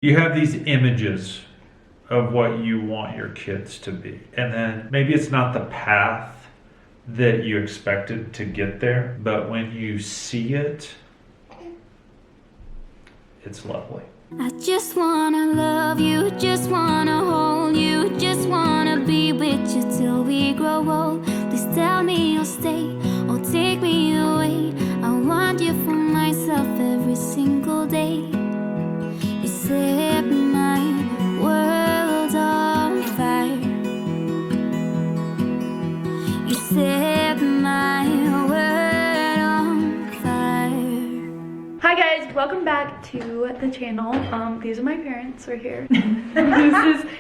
You have these images of what you want your kids to be. And then maybe it's not the path that you expected to get there, but when you see it, it's lovely. I just wanna love you, just wanna hold you, just wanna be with you till we grow old. Please tell me you'll stay or take me away. I want you for myself every single day. You set my world on fire. You set my world on fire. Hi guys, welcome back to the channel. These are my parents right here.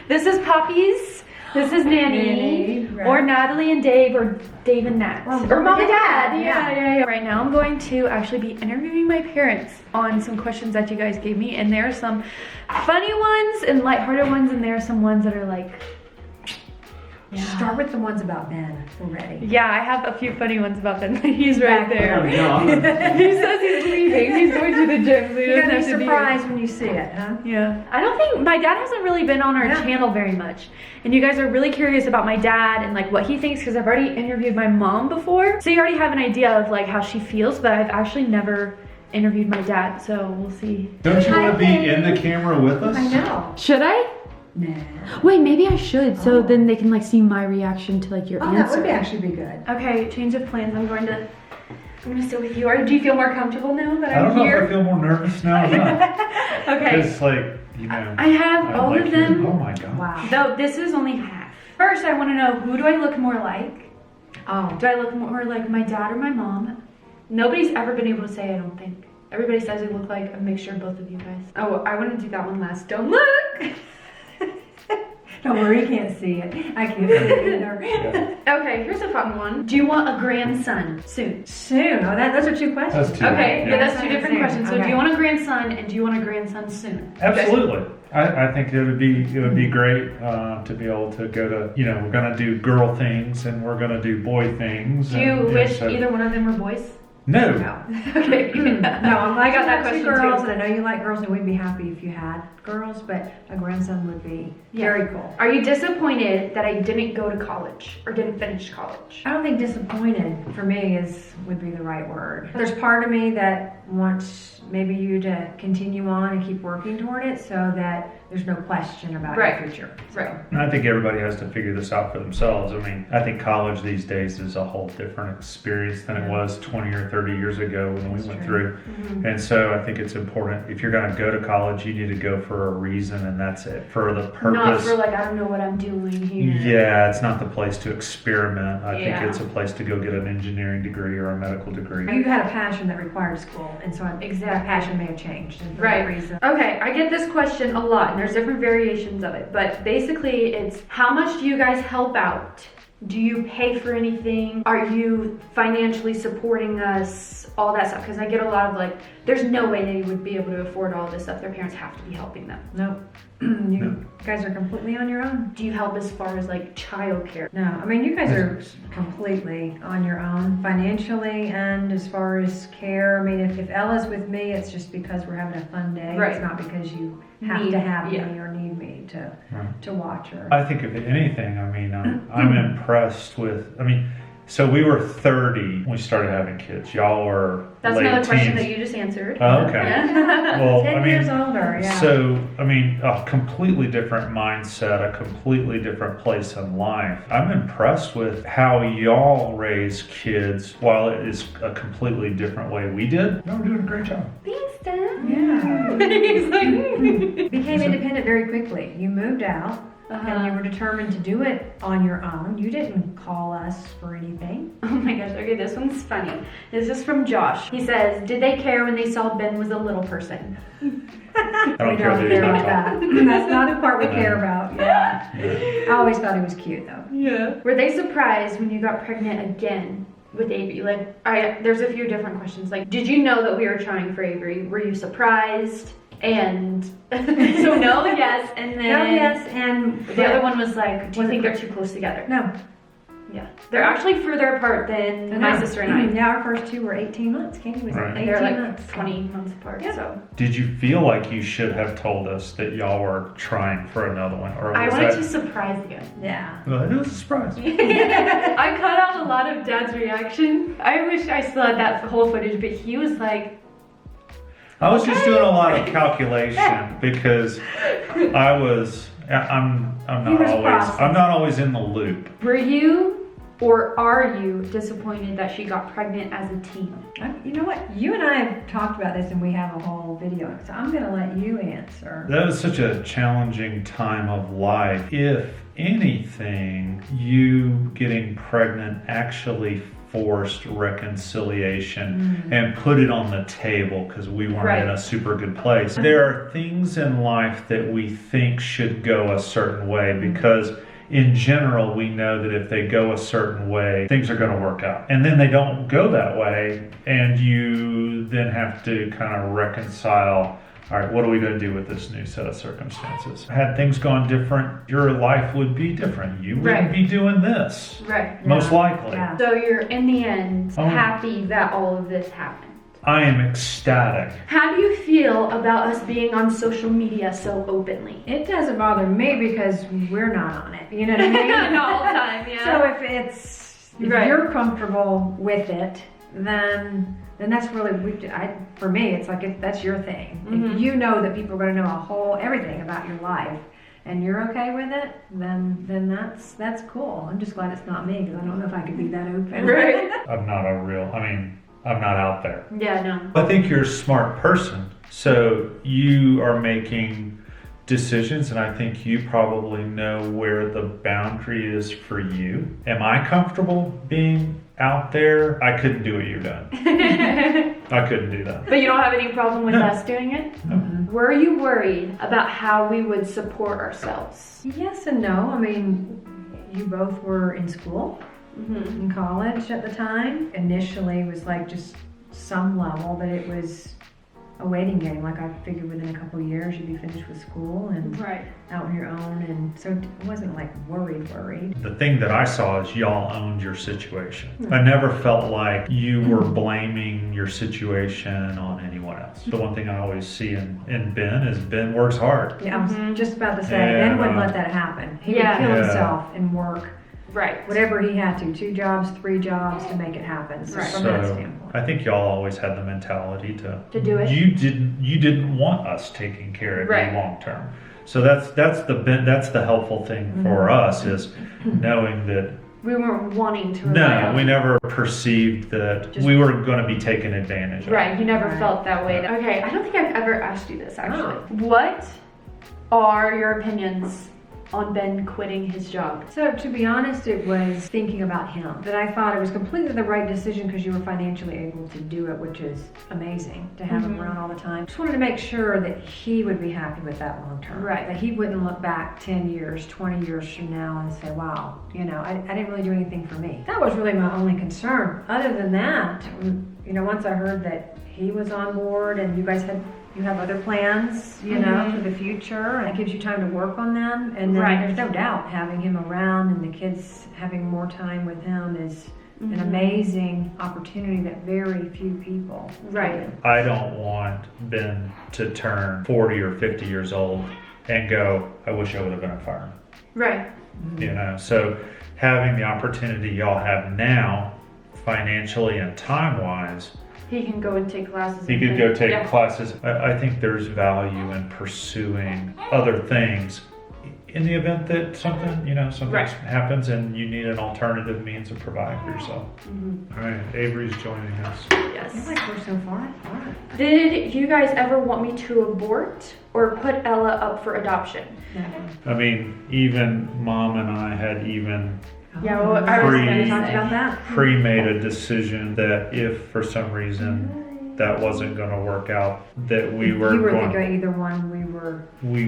this is Puppies. This is Nanny, right. or Natalie and Dave, or Dave and Nat, or Mom and Dad. Yeah. Right now I'm going to actually be interviewing my parents on some questions that you guys gave me, and there are some funny ones and lighthearted ones, and there are some ones that are like, Start with the ones about Ben. We're ready. yeah, I have a few funny ones about them. He's right there. Yeah. He says he's leaving. He's going to the gym, so he You're doesn't gonna have be to be here. surprised when you see it, huh? Yeah. I don't think, my dad hasn't really been on our channel very much. And you guys are really curious about my dad and like what he thinks, because I've already interviewed my mom before. So you already have an idea of like how she feels, but I've actually never interviewed my dad, so we'll see. Don't you want to be in the camera with us? I know. Should I? Nah. Wait, maybe I should, so then they can like see my reaction to like your Oh, answer. that would actually be good. Okay, change of plans. I'm gonna sit with you. Or do you feel more comfortable now that I I'm don't know if I here? feel more nervous now or not. Okay. It's like, you know. I have I'm all like of them. Oh my God. Wow. Though this is only half. First, I want to know, who do I look more like? Oh. Do I look more like my dad or my mom? Nobody's ever been able to say, I don't think. Everybody says I look like a mixture of both of you guys. Oh, I want to do that one last. Don't look! Don't worry, you can't see it. I can't see it either. Okay, here's a fun one. Do you want a grandson soon? Soon. Oh, those are two questions. That's two. Okay, Yeah. yeah, that's two different Soon. questions. So do Okay. you want a grandson and do you want a grandson soon? Absolutely. I think it would be great to be able to go to, you know, we're gonna do girl things and we're gonna do boy things. Do you and wish so- either one of them were boys? No. No. Okay. No, I got that two question girls, too. and I know you like girls, and we'd be happy if you had girls, but a grandson would be very cool. Are you disappointed that I didn't go to college or didn't finish college? I don't think disappointed for me would be the right word. There's part of me that wants maybe you to continue on and keep working toward it so that there's no question about Right. your future. Right. And I think everybody has to figure this out for themselves. I mean, I think college these days is a whole different experience than it was 20 or 30 years ago when we went through. And so I think it's important, if you're going to go to college, you need to go for a reason, and that's it. For the purpose. Not for like, I don't know what I'm doing here. Yeah, it's not the place to experiment. I Yeah. think it's a place to go get an engineering degree or a medical degree. You had a passion that required school, and so Exactly. that passion may have changed. And for Right. that reason. Okay, I get this question a lot, and there's different variations of it, but basically it's, how much do you guys help out? Do you pay for anything? Are you financially supporting us? All that stuff, because I get a lot of like, there's no way they would be able to afford all this stuff. Their parents have to be helping them. Nope. You guys are completely on your own. Do you help as far as like childcare? No, I mean, you guys are completely on your own financially and as far as care. I mean, if Ella's with me, it's just because we're having a fun day. Right. It's not because you have Need- to have yeah. me or need me to watch her. I think if anything, I mean, I'm impressed with, I mean, so we were 30 when we started having kids. Y'all were That's late another question teens. that you just answered. Oh, okay. Yeah. Well, 10 I mean, years older, yeah. so, I mean, a completely different mindset, a completely different place in life. I'm impressed with how y'all raise kids while it is a completely different way we did. Y'all were doing a great job. Thanks, Dad. Yeah. He's like, Became independent very quickly. You moved out. And you were determined to do it on your own. You didn't call us for anything. oh my gosh, okay, this one's funny. This is from Josh. He says, did they care when they saw Ben was a little person? I don't We care don't that he's care not about talking. that. That's not the part we care about. Yeah. I always thought he was cute though. Yeah. Were they surprised when you got pregnant again with Avery? Like, there's a few different questions. Like, did you know that we were trying for Avery? Were you surprised? And so no, yes, and then No, yes, and the other one was like, do you think they're too close together? No. Yeah. They're actually further apart than my sister and I. Yeah, our first two were 18 months. Katie was Right. 18 They're like months. 20 months apart. Yeah. So Did you feel like you should have told us that y'all were trying for another one? Or I was wanted that... to surprise you. Yeah. Well, it was a surprise. I cut out a lot of Dad's reaction. I wish I still had that whole footage, but he was like, I was just doing a lot of calculation because I'm He was processing. not always in the loop. were you or are you disappointed that she got pregnant as a teen? You know what? You and I have talked about this and we have a whole video, so I'm going to let you answer. That was such a challenging time of life. If anything, you getting pregnant actually forced reconciliation and put it on the table because we weren't in a super good place. There are things in life that we think should go a certain way because in general we know that if they go a certain way, things are going to work out. And then they don't go that way, and you then have to kind of reconcile, all right, what are we going to do with this new set of circumstances? Had things gone different, your life would be different. You wouldn't be doing this, Right. most likely. Yeah. So you're in the end Oh. happy that all of this happened. I am ecstatic. How do you feel about us being on social media so openly? It doesn't bother me because we're not on it. You know what I mean? Not all the time, yeah. So if Right. you're comfortable with it, then that's really for me. It's like that's your thing. If you know that people are going to know everything about your life, and you're okay with it, then that's cool. I'm just glad it's not me because I don't know if I could be that open. Right. I'm not out there. Yeah, no. I think you're a smart person, so you are making decisions, and I think you probably know where the boundary is for you. Am I comfortable being out there? I couldn't do what you've done. I couldn't do that. But you don't have any problem with No. us doing it? No. Were you worried about how we would support ourselves? Yes and no. I mean, you both were in school, in college at the time. Initially, it was like just some level, but it was a waiting game. Like I figured within a couple of years you'd be finished with school and Right. out on your own, and so it wasn't like worried. The thing that I saw is y'all owned your situation. I never felt like you were blaming your situation on anyone else. The one thing I always see in Ben is Ben works hard. Yeah, I was just about to say, And, Ben wouldn't let that happen. He would Yeah. kill Yeah. himself and work Right. whatever he had to, 2 jobs, 3 jobs to make it happen. So Right. from that So standpoint. I think y'all always had the mentality To do it. You didn't want us taking care of Right. you long term. So that's the helpful thing for us is knowing that We weren't wanting to rely no, on we you. never perceived that we were going to be taken advantage of. Right, you never Right. felt that way. Okay, I don't think I've ever asked you this actually. Oh. What are your opinions on Ben quitting his job? So to be honest, it was thinking about him. That I thought it was completely the right decision because you were financially able to do it, which is amazing to have him around all the time. Just wanted to make sure that he would be happy with that long term. Right. That he wouldn't look back 10 years, 20 years from now and say, wow, I didn't really do anything for me. That was really my only concern. Other than that, once I heard that he was on board and you have other plans, for the future, and it gives you time to work on them. And then Right. there's no doubt having him around and the kids having more time with him is an amazing opportunity that very few people Right. get. I don't want Ben to turn 40 or 50 years old and go, I wish I would have been a fireman. Right. So having the opportunity y'all have now, financially and time-wise, He can go and take classes. he and could go take yeah. classes. I think there's value in pursuing other things in the event that something Right. happens and you need an alternative means of providing for yourself. All right, Avery's joining us. I feel Yes. like we're so far apart. Did you guys ever want me to abort or put Ella up for adoption? Never. I mean, even Mom and I had even Yeah, well, I was Free. gonna talked say. about that. pre-made a decision that if for some reason that wasn't going to work out, that we were You were going. thinking either one we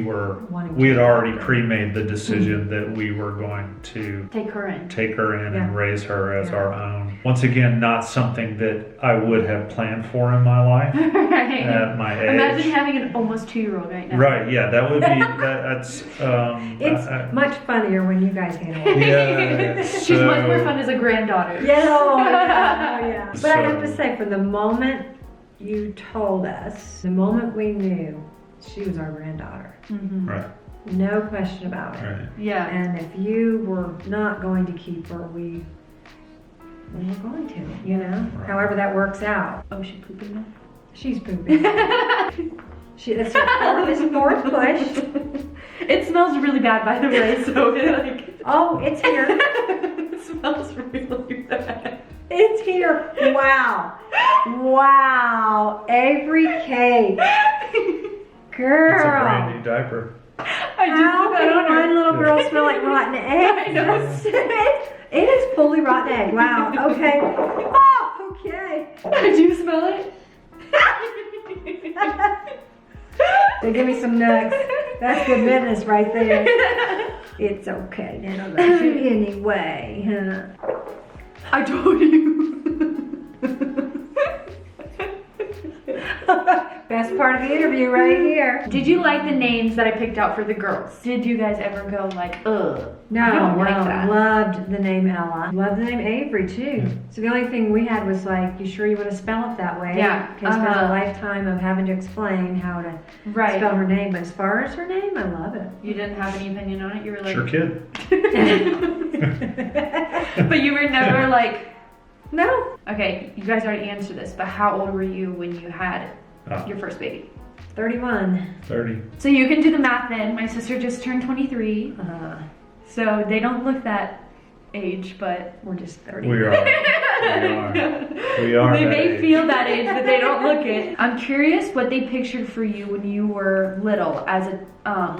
were wanting We had to already adopt. pre-made the decision that we were going to Take her in. take her in and Yeah. raise her as Yeah. our own. once again, not something that I would have planned for in my life Right. at my age. Imagine having an almost 2-year-old right now. Right, yeah, that would be, that's, It's much funnier when you guys handle it. yeah. She's much more fun as a granddaughter. Yeah, oh yeah. But I have to So- say, from the moment you told us, the moment we knew she was our granddaughter, Mhm. Right, no question about it. right. Yeah. And if you were not going to keep her, we were going to, you know? Right. However that works out. Oh, she pooping now? She's pooping. That's her fourth push. It smells really bad, by the way, so like... Oh, it's here. It smells really bad. It's here. Wow. Wow. Avery Kate. Girl. It's a brand new diaper. I How I can don't one know. little girl smell like rotten egg? I know. It is fully rotten egg. Wow. Okay. Oh, okay. Did you smell it? They give me some nuts. That's good business right there. It's okay. Then I'll let you anyway. Huh? I told you. Best part of the interview right here. Did you like the names that I picked out for the girls? Did you guys ever go like, ugh? No, I don't no, like that. loved the name Ella. Loved the name Avery too. So the only thing we had was like, you sure you want to spell it that way? Yeah, Because there's uh-huh. a lifetime of having to explain how to Right. spell her name. But as far as her name, I love it. You didn't have any opinion on it? You were like... Sure kid. But you were never like... No. Okay, you guys already answered this, but how old were you when you had Oh, your first baby? 31. 30. So you can do the math then. My sister just turned 23. So they don't look that age, but we're just 30. We are. We are. They that may age. feel that age, but they don't look it. I'm curious what they pictured for you when you were little, as a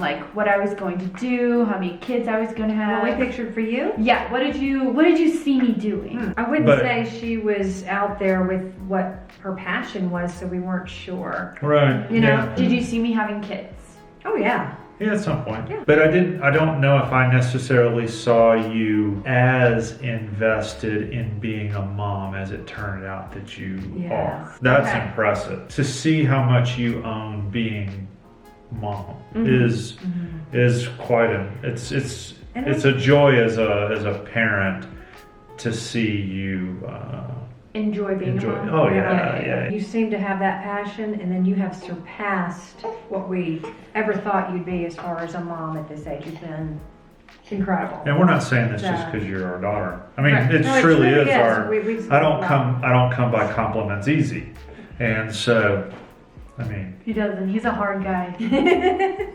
like what I was going to do, how many kids I was going to have. What we pictured for you? Yeah. What did you see me doing? I wouldn't But- say she was out there with what her passion was, so we weren't sure. Right. You know, yeah. Did you see me having kids? Oh yeah. Yeah, at some point. Yeah. But I don't know if I necessarily saw you as invested in being a mom as it turned out that you Yeah. are. That's Okay. impressive. To see how much you own being mom Mhm. is quite it's a joy as a parent to see you Enjoy being enjoy. a mom? Oh yeah. You seem to have that passion, and then you have surpassed what we ever thought you'd be as far as a mom at this age. You've been incredible. And we're not saying this just Yeah. because you're our daughter. I mean, Right. it No, it truly truly is is. our. We I don't come by compliments easy, and so, I mean, He doesn't. He's a hard guy.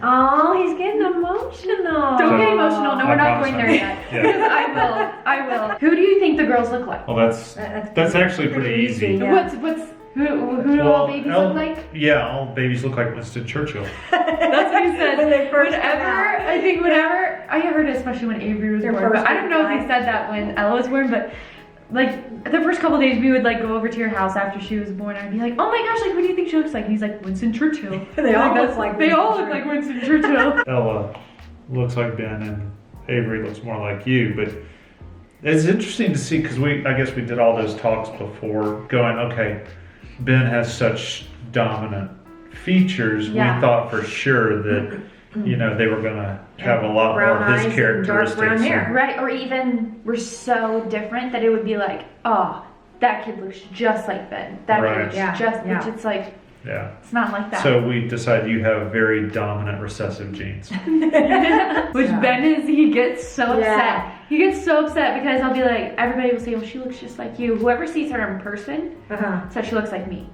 Oh, he's getting emotional. Don't get So- emotional. No, we're I not promise going there I yet. won't. Yeah. Because I will. Who do you think the girls look like? well, that's actually pretty easy. Yeah. Who do all babies look like? Yeah, all babies look like Winston Churchill. That's what he said. When they first come Whenever, out. I think whenever, I heard it especially when Avery was Their born, but first I don't know if he time. said that when Ella was born, but like the first couple days we would like go over to your house after she was born and I'd be like, oh my gosh, like what do you think she looks like? And he's like, Winston Churchill. They all Like, look like They Winston all look like Winston Churchill. Ella looks like Ben, and Avery looks more like you. But it's interesting to see because I guess we did all those talks before, going, okay, Ben has such dominant features. Yeah. We thought for sure that they were gonna have a lot Brown more of eyes his and dark characteristics. brown hair. Right, or even we're so different that it would be like, oh, that kid looks just like Ben. That Right. kid looks Yeah, just, yeah. which it's like, Yeah. it's not like that. So we decided you have very dominant recessive genes. Which Yeah. Ben is, he gets so upset. Yeah. He gets so upset because I'll be like, everybody will say, well, she looks just like you. Whoever sees her in person says she looks like me.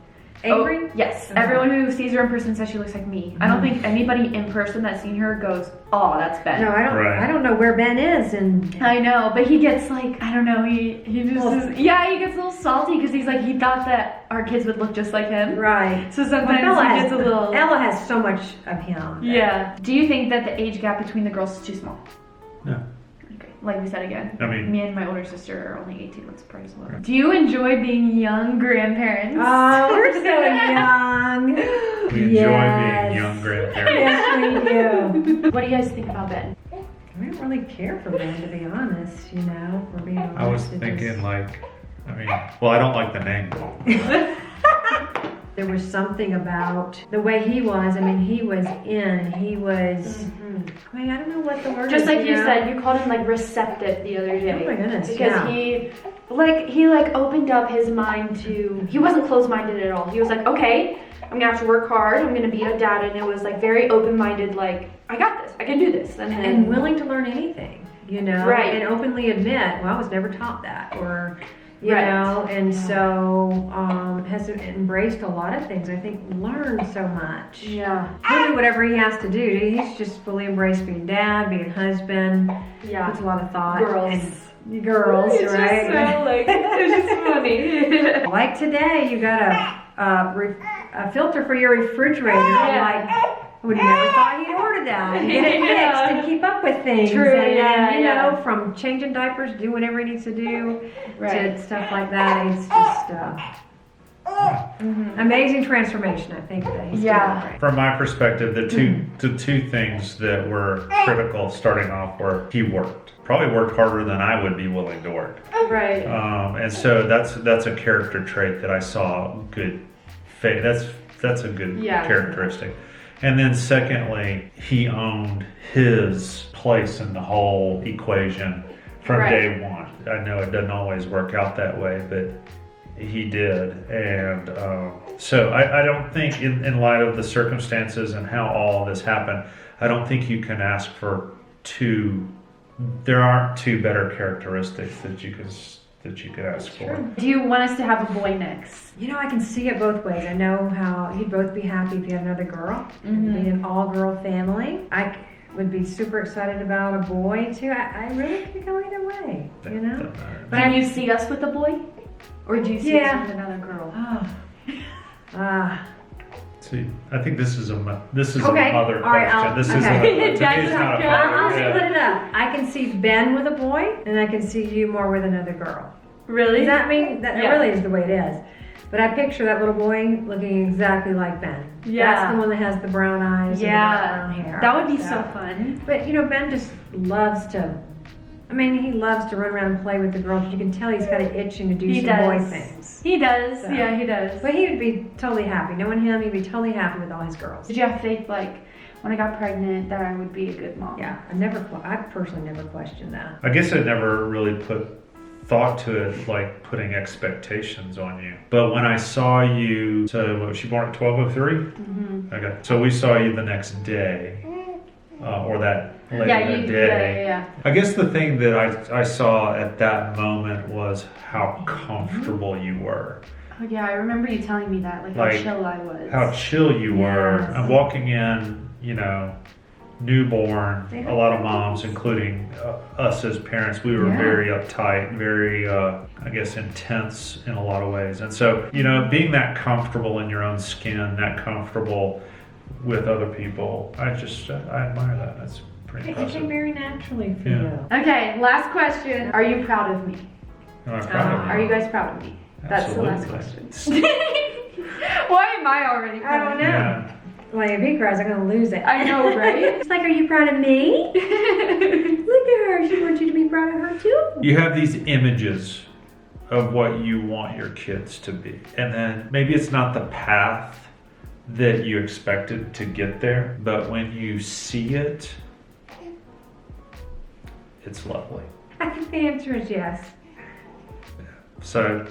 Avery? Oh, yes. Uh-huh. Everyone who sees her in person says she looks like me. I don't think anybody in person that's seen her goes, oh, that's Ben. No, I don't. Right. I don't know where Ben is, and I know, but he gets like, I don't know, he just Well, is, yeah, he gets a little salty because he's like, he thought that our kids would look just like him. right. So sometimes he gets a little, Ella has so much of him. yeah. Do you think that the age gap between the girls is too small? No. Okay. Like we said again, I mean- me and my older sister are only 18 months apart as well. Do you enjoy being young grandparents? Oh, we're so young. We enjoy Yes. being young grandparents. Yes, we do. What do you guys think about Ben? We don't really care for Ben, to be honest. We're being honest. I was It thinking just- like I mean, well, I don't like the name. There was something about the way he was. I mean, he was he was, I mean, I don't know what the word Just is. like you know? said, you called him like receptive the other day. Oh my goodness, Because yeah. he opened up his mind to, he wasn't closed-minded at all. He was like, okay, I'm gonna have to work hard, I'm gonna be a dad, and it was like very open-minded, like, I got this, I can do this. And willing to learn anything, you know, Right. and openly admit, well, I was never taught that, or, you Right. know, and so has embraced a lot of things. I think learned so much. Yeah. Really, whatever he has to do, he's just fully embraced being dad, being husband. Yeah. Puts a lot of thought. Girls. And girls, It's right? just so, like, it's just funny. Like today, you got a filter for your refrigerator. Yeah. Like, I would never thought he'd order that and get it Yeah. fixed and keep up with things. True, and, yeah, you know, yeah. from changing diapers, do whatever he needs to do, Right. to stuff like that. It's just amazing transformation, I think, that he's Yeah. doing. From my perspective, the two things that were critical starting off were he worked. Probably worked harder than I would be willing to work. Right. And so that's a character trait that I saw good. That's a good Yeah. characteristic. And then secondly, he owned his place in the whole equation from Right. day one. I know it doesn't always work out that way, but he did. And so I don't think in light of the circumstances and how all this happened, I don't think you can ask for there aren't two better characteristics that you could ask for. Do you want us to have a boy next? You know, I can see it both ways. I know how you'd both be happy if you had another girl. Mm-hmm. Be an all-girl family. I would be super excited about a boy too. I really could go either way, you know? Doesn't matter. But Can you see us with a boy? Or do you see Yeah. us with another girl? Oh. See, I think this is a Okay. mother All right, question. This is okay. to me, it's not a I'll father. split it up. I can see Ben with a boy, and I can see you more with another girl. Really? Does that mean that Yeah. really is the way it is? But I picture that little boy looking exactly like Ben. Yeah. That's the one that has the brown eyes Yeah. and the brown hair. That would be Yeah. so fun. But you know, Ben just loves to. I mean, he loves to run around and play with the girls. You can tell he's got an itching to do He some boy does. things. He does. So. Yeah, he does. But he would be totally happy. Knowing him, he'd be totally happy with all his girls. Did you have faith, like, when I got pregnant, that I would be a good mom? Yeah, I personally never questioned that. I guess I never really put thought to it, like putting expectations on you. But when I saw you, so what, was she born at 12:03? Mm-hmm. Okay, so we saw you the next day, or that later Yeah, that you day. yeah. I guess the thing that I saw at that moment was how comfortable you were. Oh, yeah, I remember you telling me that, like, Like, how chill I was. How chill you were. Yes. I'm walking in, you know, newborn, a lot of moms, including us as parents, we were Yeah. very uptight, very, I guess, intense in a lot of ways. And so, you know, being that comfortable in your own skin, that comfortable with other people, I admire that. That's pretty It came impressive. very naturally for Yeah. you. Okay, last question. Are you proud of me? I'm proud of you. Are you guys proud of me? That's the last Absolutely. question. Why am I already proud? I don't know. Yeah. Well, if he cries, I'm gonna lose it. I know, right? It's like, are you proud of me? Look at her. She wants you to be proud of her too. You have these images of what you want your kids to be. And then maybe it's not the path that you expected to get there, but when you see it, it's lovely. I think the answer is yes. So,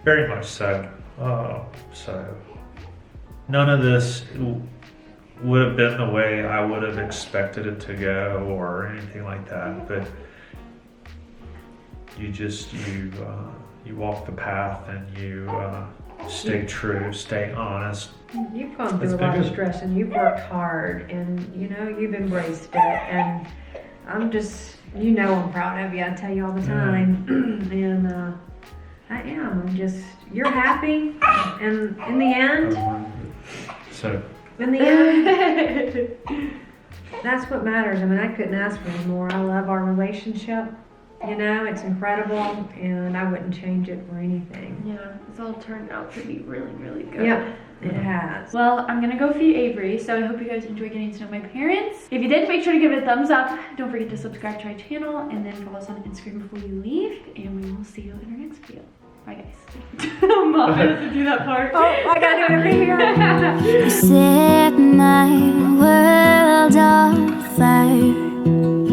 very much so. So, none of this would have been the way I would have expected it to go or anything like that. But you just you walk the path and you stay true, stay honest. You've gone It's through a been lot of good. stress and you've worked hard and you know you've embraced it and I'm just I'm proud of you. I tell you all the time and I am. I'm just you're happy and in the end. So In the end, that's what matters. I mean, I couldn't ask for any more. I love our relationship. You know, it's incredible, and I wouldn't change it for anything. Yeah, it's all turned out to be really, really good. Yeah, It has. Well, I'm gonna go feed Avery, so I hope you guys enjoy getting to know my parents. If you did, make sure to give it a thumbs up. Don't forget to subscribe to our channel, and then follow us on Instagram before you leave, and we will see you in our next video. Bye, guys. Mom doesn't do that part. Oh, I gotta do it over here. You set my world on fire.